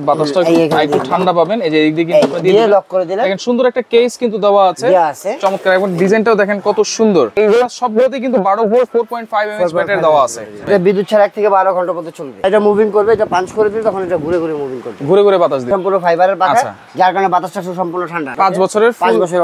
বাতাসটা একটু ঠান্ডা পাবেন। এই যে এই দিকে কিন্তু দিয়ে লক করে দিলেন। দেখেন সুন্দর একটা কেস কিন্তু দেওয়া আছে, চমৎকার। এবং ডিজাইনটাও দেখেন কত সুন্দর। এইগুলা সবগুলোতে কিন্তু 12 ভোল্ট 4.5 এমএএইচ ব্যাটারি দেওয়া আছে। এটা বিদ্যুৎ ছাড়া 1 থেকে 12 ঘন্টা পর্যন্ত চলবে। এটা মুভিং করবে, এটা পাঞ্চ করে দিলে তখন এটা ঘুরে ঘুরে মুভিং করবে, ঘুরে ঘুরে বাতাস দিবে। সম্পূর্ণ ফাইবারের পাখা, যার কারণে বাতাসটা সম্পূর্ণ ঠান্ডা। 5 বছরের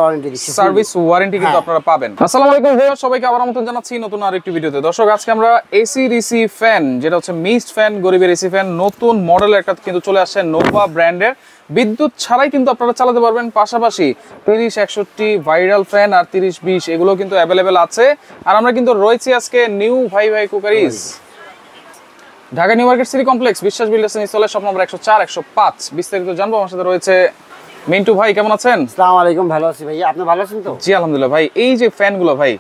ওয়ারেন্টি দিচ্ছি, সার্ভিস ওয়ারেন্টি কিন্তু আপনারা পাবেন। আসসালামু আলাইকুম ভিউয়ার, সবাইকে আবার আমন্ত্রণ জানাচ্ছি নতুন আরেকটি ভিডিওতে। দর্শক, আজকে আমরা এসি ডিসি ফ্যান, যেটা হচ্ছে মিস্ট ফ্যান, গরিবের এসি ফ্যান, নতুন মডেল একটা কিন্তু চলে আসছে নোভা ব্র্যান্ডের। বিদ্যুৎ ছাড়াই কিন্তু আপনারা চালাতে পারবেন। পাশাপাশি 3061 ভাইরাল ফ্যান আর 3020 এগুলো কিন্তু অ্যাভেলেবেল আছে। আর আমরা কিন্তু রয়েছি আজকে নিউ ভাই cookeries, Dhaka new market city complex, বিশ্বাস বিল্ডার্স ইনস্টলের শপ নম্বর 104 105। বিস্তারিত জানবো। আমার সাথে রয়েছে মিন্টু ভাই। কেমন আছেন? আসসালামু আলাইকুম। ভালো আছি ভাই, আপনি ভালো আছেন তো? জি আলহামদুলিল্লাহ ভাই। এই যে ফ্যানগুলো ভাই,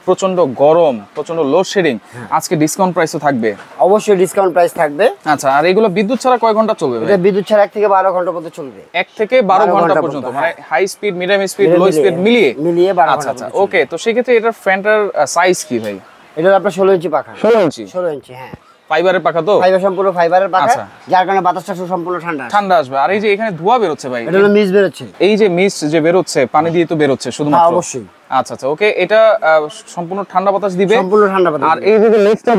প্রচন্ড গরম, প্রচন্ড লোডশেডিং, আজকে ডিসকাউন্ট প্রাইসও থাকবে? অবশ্যই ডিসকাউন্ট প্রাইস থাকবে। আচ্ছা, আর এগুলো বিদ্যুৎ ছাড়া কয় ঘন্টা চলবে ভাই? এটা বিদ্যুৎ ছাড়া 1 থেকে 12 ঘন্টা পর্যন্ত চলবে। 1 থেকে 12 ঘন্টা পর্যন্ত, মানে high speed, medium speed, low speed মিলিয়ে 12 আচ্ছা আচ্ছা, ওকে। তো সেই ক্ষেত্রে এটার ফ্যানটার সাইজ কি ভাই? এটা আপনার 16 ইঞ্চি পাখা। 16 ইঞ্চি, হ্যাঁ। ফাইবারের পাখা তো? ফাইবার, সম্পূর্ণ ফাইবারের পাখা, যার কারণে বাতাসটা সম্পূর্ণ ঠান্ডা আসবে। আর এই যে এখানে ধোঁয়া বের হচ্ছে ভাই, এটা হলো মিস্ট বের হচ্ছে। এই যে মিস্ট যে বের হচ্ছে, পানি দিয়ে তো বের হচ্ছে শুধুমাত্র? অবশ্যই। আচ্ছা আচ্ছা, ওকে। এটা সম্পূর্ণ ঠান্ডা বাতাস দিবে, সম্পূর্ণ ঠান্ডা বাতাস। আর এই যে নেক্সটটা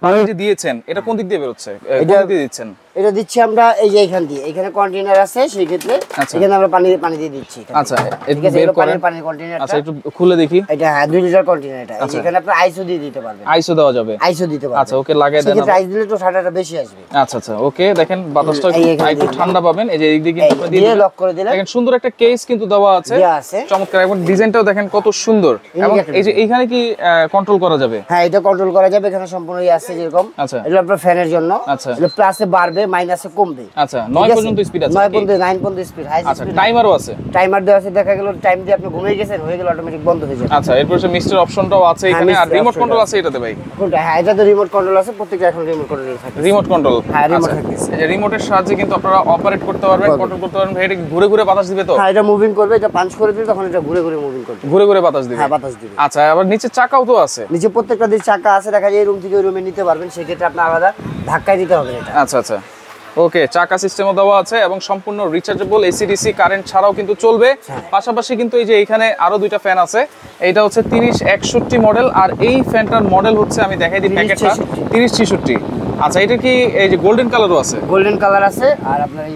পানি যে দিয়েছেন, এটা কোন দিক দিয়ে বের হচ্ছে? কোন দিক দিয়ে দিচ্ছেন? এটা দিচ্ছি আমরা এই যে এখান দিয়ে, এখানে কন্টেইনার আছে, সেই ক্ষেত্রে এখানে আমরা পানি দিয়ে দিচ্ছি। আচ্ছা, ঠিক আছে, এটা পানির কন্টেইনারটা। আচ্ছা, একটু খুলে দেখি। এটা 2 লিটার কন্টেইনার। এটা এখানে আপনি আইসো দিয়ে দিতে পারবেন। আইসো দেওয়া যাবে? আইসো দিতে পারবেন। আচ্ছা, ওকে, লাগাই দেন। সেক্ষেত্রে আইস দিলে তো ঠান্ডাটা বেশি আসবে। আচ্ছা আচ্ছা, ওকে। দেখেন বাতাসটা একটু ঠান্ডা পাবেন। এই যে এই দিকে কিন্তু দিয়ে লক করে দিলেন। দেখেন সুন্দর একটা কেস কিন্তু দেওয়া আছে, চমৎকার। এবং ডিজাইনটাও দেখেন কত সুন্দর। এবং এই যে এইখানে কি কন্ট্রোল করা যাবে? হ্যাঁ, এটা কন্ট্রোল করা যাবে। এখানে সম্পূর্ণই আছে যেরকম। আচ্ছা, এটা আপনার ফ্যানের জন্য। আচ্ছা, এটা প্লাসে বাড়বে, মাইনাসে কমবে। আচ্ছা, 9 পর্যন্ত স্পিড আছে? 9 পর্যন্ত স্পিড, হাই স্পিড। আচ্ছা, টাইমারও আছে? টাইমার দেওয়া আছে। দেখা গেল টাইম দিয়ে আপনি ঘুমিয়ে গেছেন, হয়ে গেল অটোমেটিক বন্ধ হয়ে যাবে। আচ্ছা, এরপর সে মিস্টার অপশনটাও আছে এখানে। আর রিমোট কন্ট্রোল আছে এটাতে ভাই? কোনটা? হ্যাঁ, এটাতে রিমোট কন্ট্রোল আছে। প্রত্যেকটা এখন রিমোট কন্ট্রোল থাকে। Remote control? হ্যাঁ, রিমোট থাকে। এই যে রিমোটের সাহায্যে কিন্তু আপনারা অপারেট করতে পারবেন, কন্ট্রোল করতে পারবেন। এটা ঘুরে ঘুরে বাতাস দিবে তো? হ্যাঁ, এটা মুভিং করবে। এটা পাঞ্চ করে দিলে তখন এটা ঘুরে ঘুরে মুভিং করবে, ঘুরে ঘুরে বাতাস দিবে। হ্যাঁ, বাতাস দিবে। আচ্ছা, আবার নিচে চাকাও তো আছে? নিচে প্রত্যেকটা দিকে চাকা আছে। দেখা যায় এই রুম থেকে ওই রুমে নিতে পারবেন, সেই ক্ষেত্রে আপনি আলাদা ধাক্কায় দিতে হবে এটা। আচ্ছা আচ্ছা, ওকে। চাকা সিস্টেমও দেওয়া আছে এবং সম্পূর্ণ রিচার্জেবল, এসিডিসি কারেন্ট ছাড়াও কিন্তু চলবে। পাশাপাশি কিন্তু এই যে এখানে আরো দুইটা ফ্যান আছে। এটা হচ্ছে 3061 মডেল, আর এই ফ্যানটার মডেল হচ্ছে, আমি দেখাই দিই প্যাকেটটা, 3066। আচ্ছা, এটা কি এই যে গোল্ডেন কালারও আছে? গোল্ডেন কালার আছে, আর আপনার এই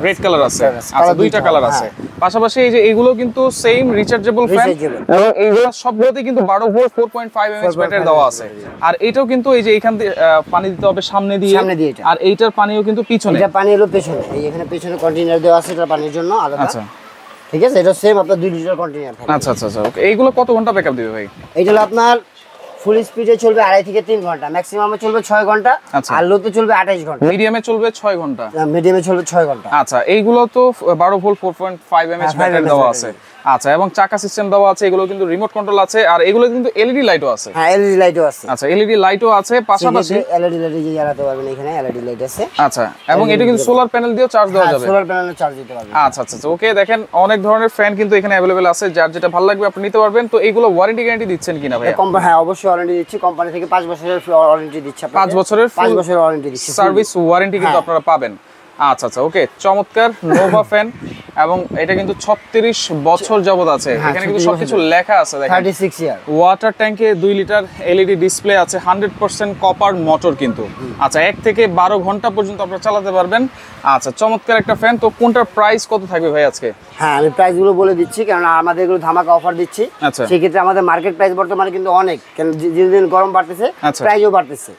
রেড কালার আছে। আচ্ছা, দুইটা কালার আছে। পাশাপাশি এই যে এইগুলো কিন্তু সেম রিচার্জেবল ফ্যান, এবং এইগুলো সবগুলোতে কিন্তু 12 ভোল্ট 4.5 এমএএইচ ব্যাটারি দেওয়া আছে। আর এটাও কিন্তু এই যে এখান দিয়ে পানি দিতে হবে সামনে দিয়ে, আর এইটার পানিও কিন্তু পিছনে। এটা পানি হলো পেছনে, এই এখানে পেছনে কন্টেইনার দেওয়া আছে, এটা পানির জন্য আলাদা। আচ্ছা, ঠিক আছে। এটা সেম আপনার 2 লিটার কন্টেইনার থাকে। আচ্ছা আচ্ছা আচ্ছা, ওকে। এইগুলো কত ঘন্টা ব্যাকআপ দিবে ভাই? এটা হলো আপনার ফুল স্পিডে চলবে 2.5 থেকে 3 ঘন্টা, ম্যাক্সিমামে চলবে 6 ঘন্টা, আর লোতে চলবে 28 ঘন্টা, মিডিয়ামে চলবে 6 ঘন্টা, মিডিয়ামে চলবে 6 ঘন্টা। আচ্ছা, এইগুলো তো 12 ভোল্ট 4.5 এমএএইচ ব্যাটারি দেওয়া আছে। আচ্ছা, এবং চাকা সিস্টেম দেওয়া আছে। এগুলো কিন্তু রিমোট কন্ট্রোল আছে, আর এগুলো কিন্তু এলইডি লাইটও আছে। হ্যাঁ, এলইডি লাইটও আছে। আচ্ছা, এলইডি লাইটও আছে। পাশাপাশি এলইডি লাইট যে জ্বালাতে পারবেন, এখানে এলইডি লাইট আছে। আচ্ছা, এবং এটা কিন্তু সোলার প্যানেল দিয়েও চার্জ দেওয়া যাবে? সোলার প্যানেলে চার্জ দিতে পারবেন। আচ্ছা আচ্ছা, ওকে। দেখেন অনেক ধরনের ফ্যান কিন্তু এখানে अवेलेबल আছে, যার যেটা ভালো লাগবে আপনি নিতে পারবেন। তো এইগুলো ওয়ারেন্টি গ্যারান্টি দিচ্ছেন কিনা ভাই? হ্যাঁ, অবশ্যই ওয়ারেন্টি দিচ্ছি। কোম্পানি থেকে 5 বছরের ওয়ারেন্টি দিচ্ছি। 5 বছরের ওয়ারেন্টি দিচ্ছি, সার্ভিস ওয়ারেন্টি কিন্তু আপনারা পাবেন। আচ্ছা আচ্ছা, ওকে, চমৎকার নোভা ফ্যান। এবং এটা কিন্তু 36 বছর যাবত আছে। এখানে কিন্তু সবকিছু লেখা আছে। দেখেন 36 ইয়ার। ওয়াটার ট্যাঙ্কে 2 লিটার এলইডি ডিসপ্লে আছে, 100% কপার মোটর কিন্তু। আচ্ছা, 1 থেকে 12 ঘন্টা পর্যন্ত আপনারা চালাতে পারবেন। আচ্ছা, চমৎকার একটা ফ্যান। তো কোনটার প্রাইস কত থাকবে ভাই আজকে? হ্যাঁ, আমি প্রাইসগুলো বলে দিচ্ছি, কারণ আমাদের এগুলো ধামাকা অফার দিচ্ছি। আচ্ছা, সেই ক্ষেত্রে আমাদের মার্কেট প্রাইস বর্তমানে কিন্তু অনেক, কারণ দিন গরম বাড়তেছে, প্রাইসও বাড়তেছে।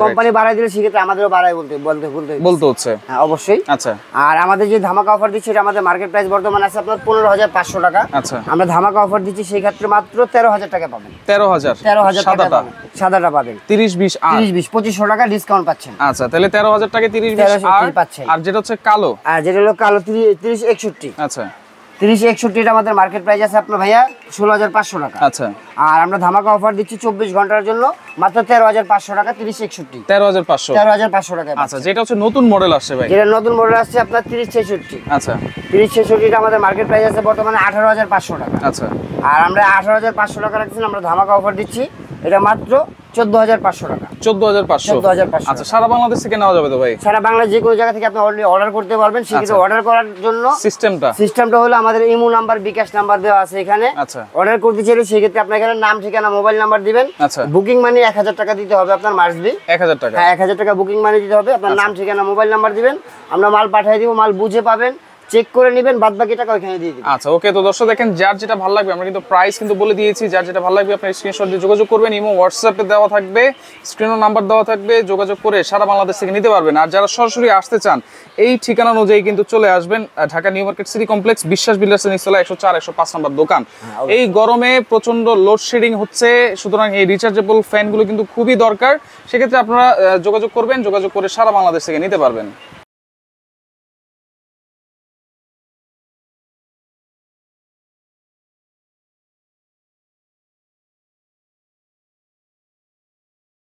কোম্পানি বাড়াই দিলে সেক্ষেত্রে আমাদেরও বাড়াই বলতে হচ্ছে। হ্যাঁ, অবশ্যই। আচ্ছা, আর আমাদের যে ধামাকা অফার দিচ্ছি, এটা আমাদের মার্কেট প্রাইস বর্তমানে আছে আপনার 15,500 টাকা। আচ্ছা, আমরা ধামাকা অফার দিচ্ছি, সেই ক্ষেত্রে মাত্র 13,000 টাকা পাবেন। 13,000 সাদাটা পাবেন 30-20 2500 টাকা ডিসকাউন্ট পাচ্ছেন। আচ্ছা, তাহলে 13,000 টাকা 30-20 পাচ্ছেন। আর যেটা হচ্ছে কালো, আর যেটা হলো কালো 3061। আচ্ছা, 3061 এটা আমাদের মার্কেট প্রাইস আছে আপনার ভাইয়া 16,500 টাকা। আচ্ছা, আর আমরা ধামাকা অফার দিচ্ছি 24 ঘন্টার জন্য মাত্র 13,500 টাকা। 3061 13,500 টাকা। আচ্ছা, যেটা হচ্ছে নতুন মডেল আসছে ভাই? যেটা নতুন মডেল আসছে আপনার 3066। আচ্ছা, 3066 এটা আমাদের মার্কেট প্রাইস আছে বর্তমানে 18,500 টাকা। আচ্ছা, আর আমরা 18,500 টাকা রাখছি, আমরা ধামাকা অফার দিচ্ছি এটা মাত্র 14,500 টাকা। 14,500। আচ্ছা, সারা বাংলাদেশ থেকে নেওয়া যাবে তো ভাই? সারা বাংলাদেশ যে কোনো জায়গা থেকে আপনি অলরেডি অর্ডার করতে পারবেন। সেক্ষেত্রে অর্ডার করার জন্য সিস্টেমটা হলো আমাদের ইমো নাম্বার, বিকাশ নাম্বার দেওয়া আছে এখানে। আচ্ছা, অর্ডার করতে চাইলে সেক্ষেত্রে আপনার এখানে নাম, ঠিকানা, মোবাইল নাম্বার দিবেন। আচ্ছা, বুকিং মানি 1000 টাকা দিতে হবে আপনার, মাসবি 1000 টাকা। হ্যাঁ, 1000 টাকা বুকিং মানি দিতে হবে। আপনার নাম, ঠিকানা, মোবাইল নাম্বার দিবেন, আমরা মাল পাঠিয়ে দিব। মাল বুঝে পাবেন, চেক করে নেবেন, বাদ বাকি টাকা ওখানে দিয়ে দিবেন। আচ্ছা, ওকে। তো দর্শক দেখেন, যার যেটা ভালো লাগবে, আমরা কিন্তু প্রাইস কিন্তু বলে দিয়েছি, যার যেটা ভালো লাগবে আপনি স্ক্রিনশট দিয়ে যোগাযোগ করবেন। ইমো, হোয়াটসঅ্যাপে দেওয়া থাকবে, স্ক্রিনও নাম্বার দেওয়া থাকবে, যোগাযোগ করে সারা বাংলাদেশ থেকে নিতে পারবেন। আর যারা সরাসরি আসতে চান এই ঠিকানা অনুযায়ী কিন্তু চলে আসবেন, Dhaka new market city complex, বিশ্বাস বিল্ডার্সের নিচতলা 104, 105 নম্বর দোকান। এই গরমে প্রচন্ড লোডশেডিং হচ্ছে, সুতরাং এই রিচার্জেবল ফ্যানগুলো কিন্তু খুবই দরকার। সেক্ষেত্রে আপনারা যোগাযোগ করবেন, যোগাযোগ করে সারা বাংলাদেশ থেকে নিতে পারবেন।